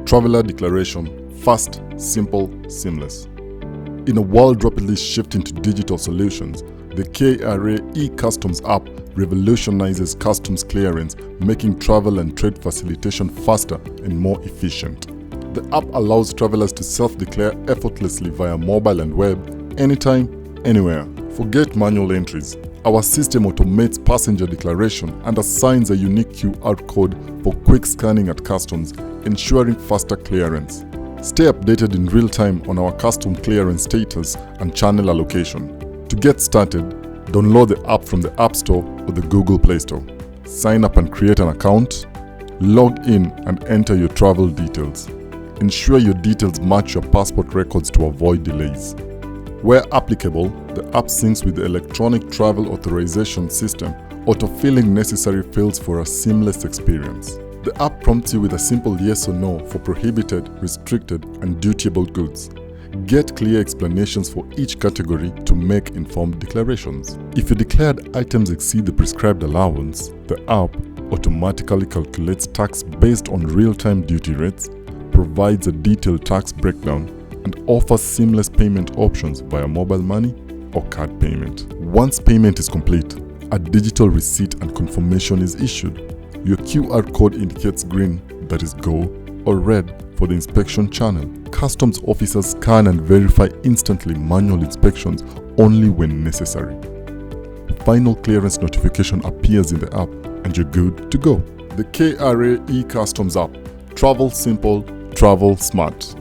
Traveler declaration: fast, simple, seamless. In a world rapidly shifting to digital solutions, the KESRA eCustoms app revolutionizes customs clearance, making travel and trade facilitation faster and more efficient. The app allows travelers to self-declare effortlessly via mobile and web, anytime, anywhere. Forget manual entries. Our system automates passenger declaration and assigns a unique QR code for quick scanning at customs, ensuring faster clearance. Stay updated in real time on our custom clearance status and channel allocation. To get started, download the app from the App Store or the Google Play Store. Sign up and create an account. Log in and enter your travel details. Ensure your details match your passport records to avoid delays. Where applicable, the app syncs with the electronic travel authorization system, autofilling necessary fields for a seamless experience. The app prompts you with a simple yes or no for prohibited, restricted, and dutiable goods. Get clear explanations for each category to make informed declarations. If your declared items exceed the prescribed allowance, the app automatically calculates tax based on real-time duty rates, provides a detailed tax breakdown, and offers seamless payment options via mobile money or card payment. Once payment is complete, a digital receipt and confirmation is issued. Your QR code indicates green, that is go, or red for the inspection channel. Customs officers scan and verify instantly manual inspections only when necessary. Final clearance notification appears in the app and you're good to go. The KESRA eCustoms app. Travel simple, travel smart.